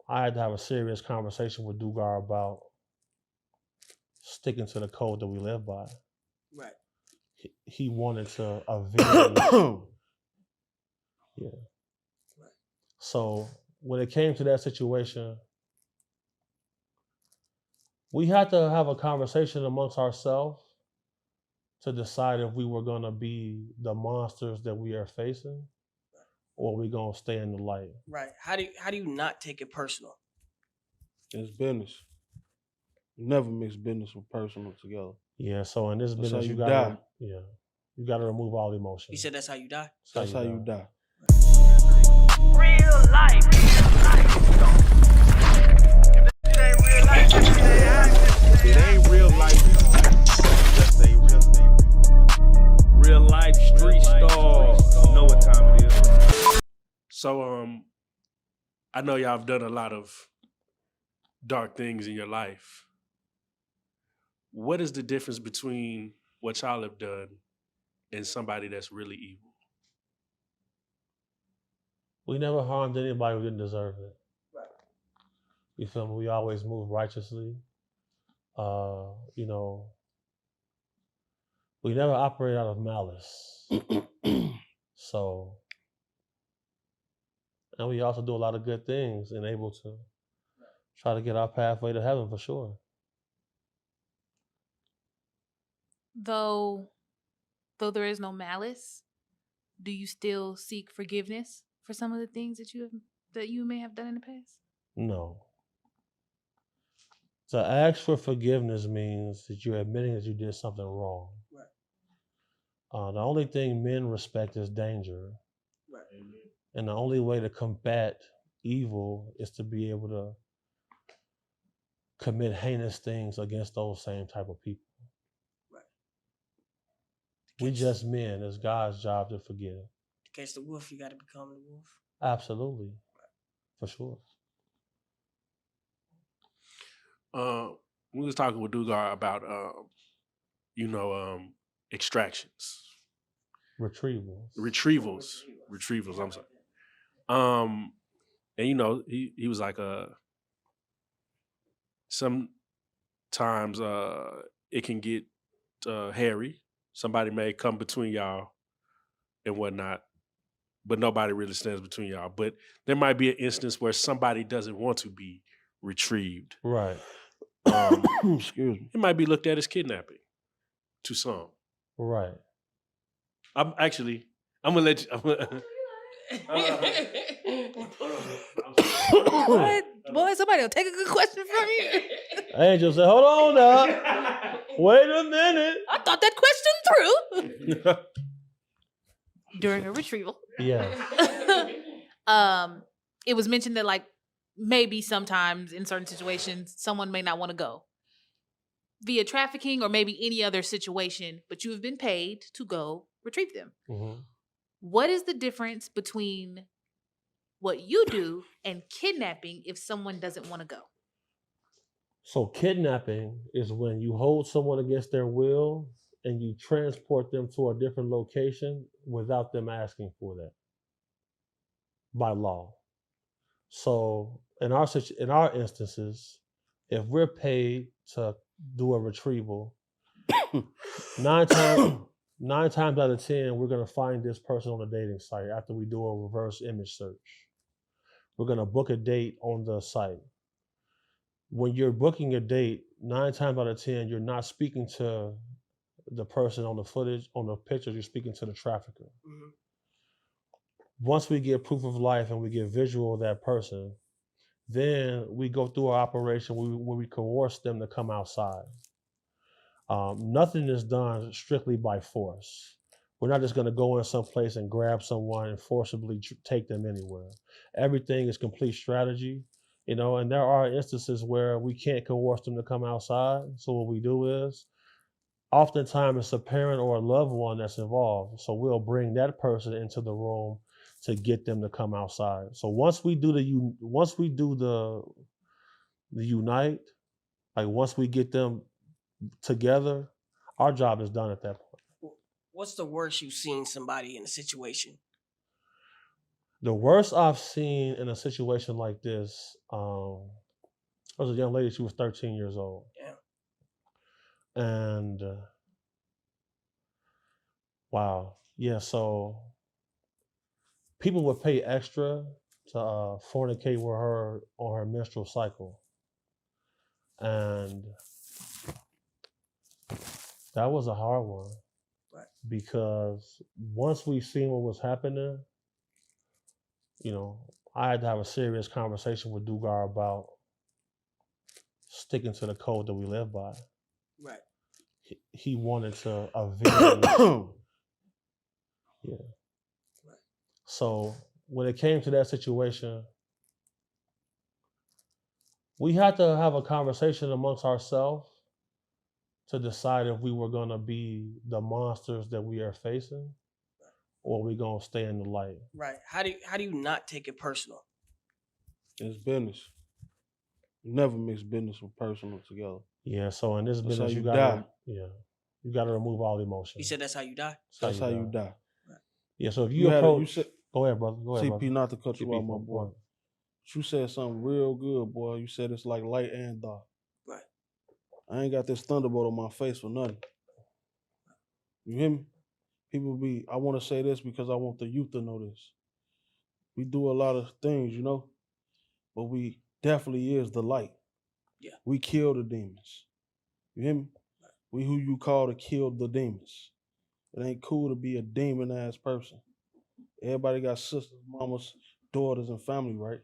I had to have a serious conversation with Dugar about sticking to the code that we live by. Right. He wanted to avenge. Yeah. Right. So when it came to that situation, we had to have a conversation amongst ourselves to decide if we were going to be the monsters that we are facing, or we going to stay in the light. Right. How do you not take it personal? It's business. You never mix business with personal together. Yeah. So in this That's business, how you you gotta, die. you gotta remove all emotion. He said that's how you die. That's how you die. Real life. If it ain't real life, it ain't real life. Just ain't real. Real life street stars. You know what time it is. So I know y'all have done a lot of dark things in your life. What is the difference between what y'all have done and somebody that's really evil? We never harmed anybody who didn't deserve it. Right. You feel me? We always move righteously. We never operate out of malice. So, and we also do a lot of good things and able to try to get our pathway to heaven for sure. Though there is no malice, do you still seek forgiveness for some of the things that you may have done in the past? No. To ask for forgiveness means that you're admitting that you did something wrong. Right. The only thing men respect is danger. Right. And the only way to combat evil is to be able to commit heinous things against those same type of people. Right. We just men. It's God's job to forgive. To catch the wolf, you got to become the wolf. Absolutely. For sure. We was talking with Dugar about, extractions. Retrievals. I'm sorry. And he was like, sometimes it can get hairy. Somebody may come between y'all and whatnot, but nobody really stands between y'all. But there might be an instance where somebody doesn't want to be retrieved. Right. Excuse me. It might be looked at as kidnapping to some. Right. I'm gonna let you. What? Boy, somebody will take a good question from you. Angel said, hold on now. Wait a minute. I thought that question through. During a retrieval. Yeah. It was mentioned that maybe sometimes in certain situations, someone may not want to go via trafficking or maybe any other situation, but you have been paid to go retrieve them. Mm-hmm. What is the difference between what you do and kidnapping if someone doesn't want to go? So kidnapping is when you hold someone against their will and you transport them to a different location without them asking for that by law. So in our instances, if we're paid to do a retrieval, 9 times out of 10, we're going to find this person on a dating site after we do a reverse image search. We're going to book a date on the site. When you're booking a date, 9 times out of 10, you're not speaking to the person on the footage, on the pictures, you're speaking to the trafficker. Mm-hmm. Once we get proof of life and we get visual of that person, then we go through our operation where we coerce them to come outside. Nothing is done strictly by force. We're not just going to go in someplace and grab someone and forcibly take them anywhere. Everything is complete strategy, and there are instances where we can't coerce them to come outside. So what we do is, oftentimes it's a parent or a loved one that's involved. So we'll bring that person into the room to get them to come outside. So once we do the unite, once we get them together, our job is done at that point. What's the worst you've seen somebody in a situation? The worst I've seen in a situation like this, there was a young lady, she was 13 years old. Damn. And wow, yeah, so people would pay extra to fornicate with her on her menstrual cycle. And that was a hard one. Right. Because once we seen what was happening, you know, I had to have a serious conversation with Dugar about sticking to the code that we live by. Right. He wanted to avenge. Yeah. Right. So when it came to that situation, we had to have a conversation amongst ourselves to decide if we were going to be the monsters that we are facing, or we going to stay in the light. Right. How do you not take it personal? It's business. You never mix business with personal together. Yeah. So in this That's business, how you you gotta, die. you gotta remove all emotion. You said that's how you die. That's how you die. Yeah. So if You you had approach, you said, go ahead, brother. Go ahead, CP, brother. not to cut you CP, off, my go boy. ahead. You said something real good, boy. You said it's like light and dark. Right. I ain't got this thunderbolt on my face for nothing. You hear me? People be, I want to say this because I want the youth to know this. We do a lot of things, you know, but we definitely is the light. Yeah. We kill the demons. You hear me? Right. We who you call to kill the demons. It ain't cool to be a demon ass person. Everybody got sisters, mamas, daughters, and family, right?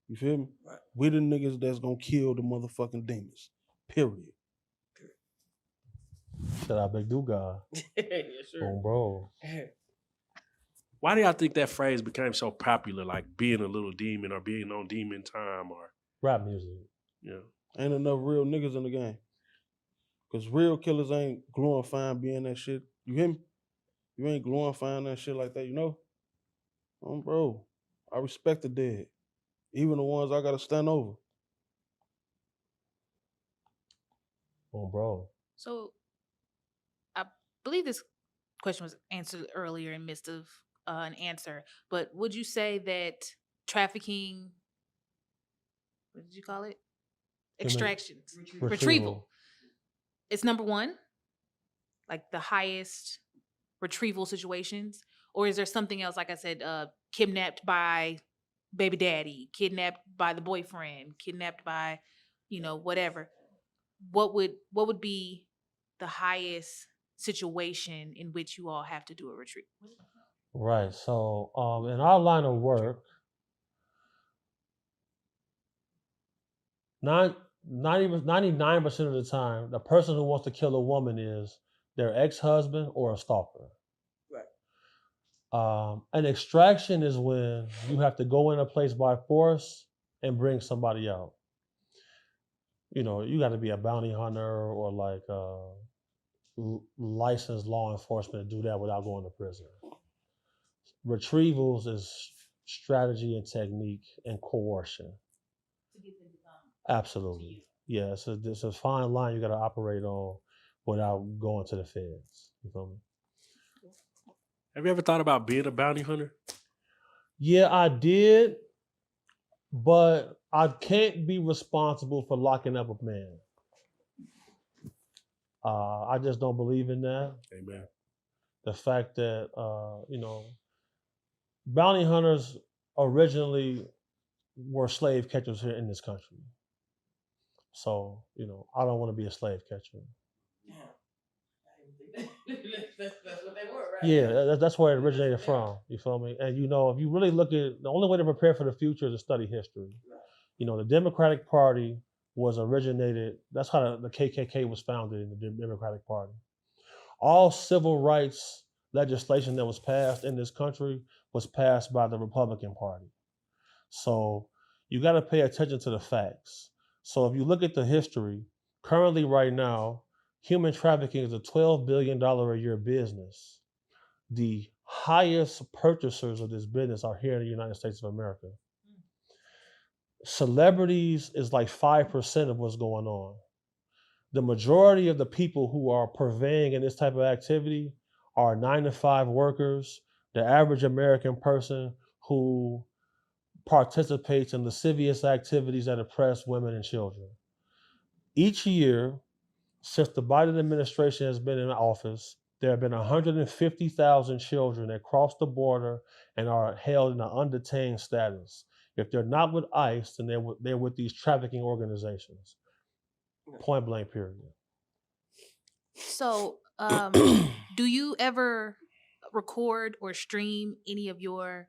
You feel me? Right. We the niggas that's gonna kill the motherfucking demons. Period. Shout out Big Dugar. Yes, sir. Oh, bro. Why do y'all think that phrase became so popular, like being a little demon or being on demon time or, Rap music. you know? Ain't enough real niggas in the game. Cause real killers ain't glorifying being that shit. You hear me? You ain't glorifying that shit like that, you know? Bro, I respect the dead. Even the ones I gotta stand over. Oh, bro. So I believe this question was answered earlier in midst of an answer, but would you say that trafficking, what did you call it? Extractions, retrieval. It's number one, like the highest retrieval situations? Or is there something else, like I said, kidnapped by baby daddy, kidnapped by the boyfriend, kidnapped by, whatever? What would be the highest situation in which you all have to do a retrieval? Right. So in our line of work, 99% of the time, the person who wants to kill a woman is their ex-husband or a stalker. Right. An extraction is when you have to go in a place by force and bring somebody out. You know, you got to be a bounty hunter or like licensed law enforcement to do that without going to prison. Retrievals is strategy and technique and coercion. Absolutely. Yeah, it's a fine line you got to operate on without going to the feds. You feel me? Have you ever thought about being a bounty hunter? Yeah, I did, but I can't be responsible for locking up a man. I just don't believe in that. Amen. The fact that, bounty hunters originally were slave catchers here in this country. So, I don't want to be a slave catcher. That's what they were, right? Yeah, that's where it originated from. You feel me? And if you really look at, the only way to prepare for the future is to study history. The Democratic Party was originated. That's how the KKK was founded in the Democratic Party. All civil rights legislation that was passed in this country was passed by the Republican Party. So you got to pay attention to the facts. So if you look at the history, currently right now, human trafficking is a $12 billion a year business. The highest purchasers of this business are here in the United States of America. Celebrities is like 5% of what's going on. The majority of the people who are purveying in this type of activity are 9-to-5 workers, the average American person who participates in lascivious activities that oppress women and children. Each year, since the Biden administration has been in office, there have been 150,000 children that cross the border and are held in an undetained status. If they're not with ICE, then they're with these trafficking organizations. Point blank, period. So, do you ever record or stream any of your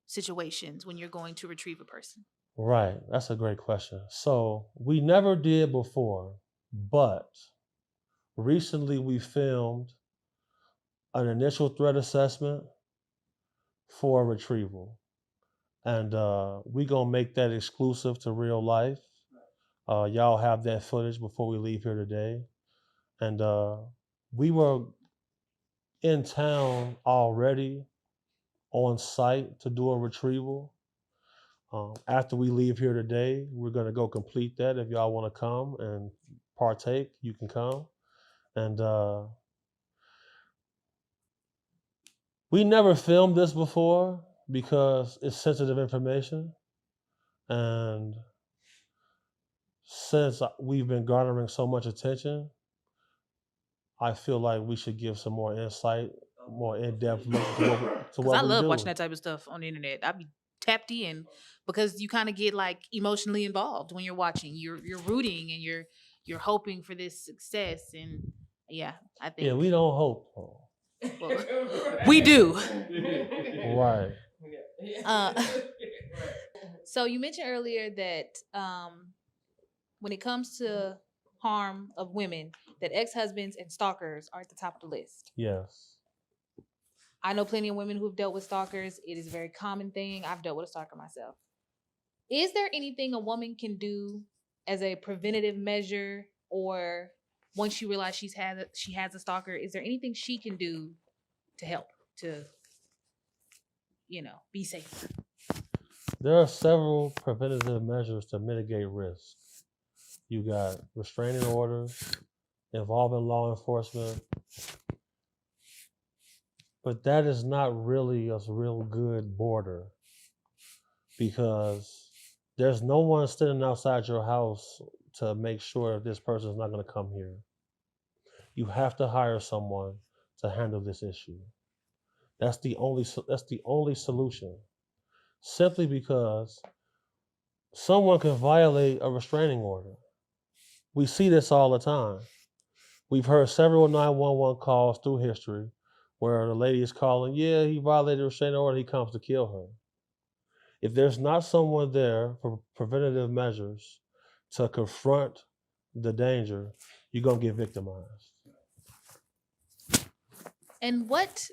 situations when you're going to retrieve a person? Right. That's a great question. So we never did before, but recently we filmed an initial threat assessment for retrieval. And we gonna make that exclusive to Reallyfe. Y'all have that footage before we leave here today. And we were in town already on site to do a retrieval. After we leave here today, we're gonna go complete that. If y'all wanna come and partake, you can come. And we never filmed this before because it's sensitive information. And since we've been garnering so much attention, I feel like we should give some more insight, more in-depth look to what Because I we love do. watching that type of stuff on the internet. I'd be tapped in because you kind of get like emotionally involved when you're watching. You're rooting and you're hoping for this success. And yeah, I think Yeah, we don't hope. well, we do. Right. So you mentioned earlier that when it comes to harm of women, that ex-husbands and stalkers are at the top of the list. Yes. I know plenty of women who've dealt with stalkers. It is a very common thing. I've dealt with a stalker myself. Is there anything a woman can do as a preventative measure, or once she realizes she has a stalker, is there anything she can do to help to, be safe? There are several preventative measures to mitigate risk. You got restraining orders involving law enforcement, but that is not really a real good border because there's no one sitting outside your house to make sure this person is not going to come here. You have to hire someone to handle this issue. That's the only solution. Simply because someone can violate a restraining order. We see this all the time. We've heard several 911 calls through history where the lady is calling, yeah, he violated a restraining order, he comes to kill her. If there's not someone there for preventative measures to confront the danger, you're going to get victimized. And what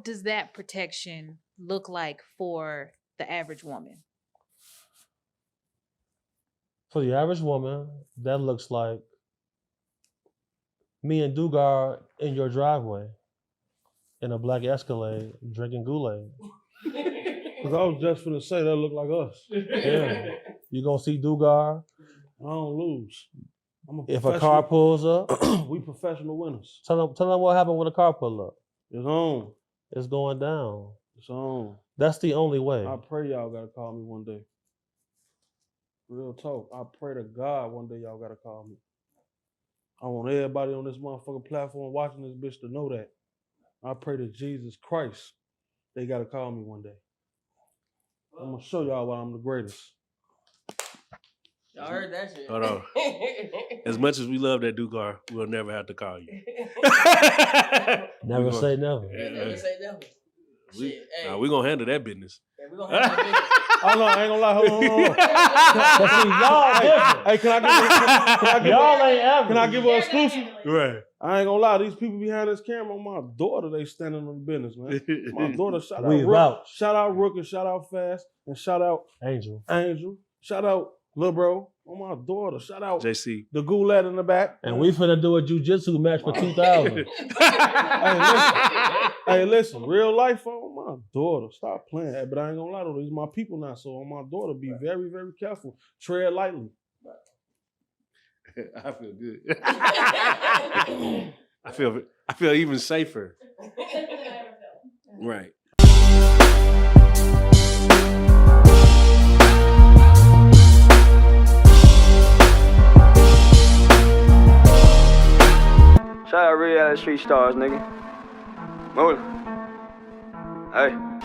does that protection look like for the average woman? For the average woman, that looks like me and Dugar in your driveway in a black Escalade drinking Kool-Aid. Because I was just finna say that look like us. Yeah. You gonna see Dugar. I don't lose. If a car pulls up, we professional winners. tell them what happened when a car pull up. It's on. It's going down. It's on. That's the only way. I pray y'all gotta call me one day. Real talk. I pray to God one day y'all gotta call me. I want everybody on this motherfucking platform watching this bitch to know that. I pray to Jesus Christ they gotta call me one day. I'm gonna show y'all why I'm the greatest. Y'all heard that shit. Hold on. As much as we love that Dugar, we'll never have to call you. Never say never. Never say never. We're going to handle that business. Yeah, we gonna handle that business. Oh no, I ain't gonna lie. Hold on. But see, y'all different. Hey, can I give her an exclusive? Right. I ain't gonna lie. These people behind this camera, on my daughter, they standing on the business, man. My daughter, shout out We Rook, vouch. shout out Rook, and shout out Fast, and shout out Angel. shout out Lil Bro, on my daughter, shout out JC. the Goulet in the back. And we finna do a jiu-jitsu match for 2000. Hey, listen, Reallyfe on my daughter. Stop playing. Hey, but I ain't gonna lie though, these my people now. So on my daughter, be very, very careful. Tread lightly. I feel good. I feel even safer. Right. out reality street stars, nigga. Move. Hey.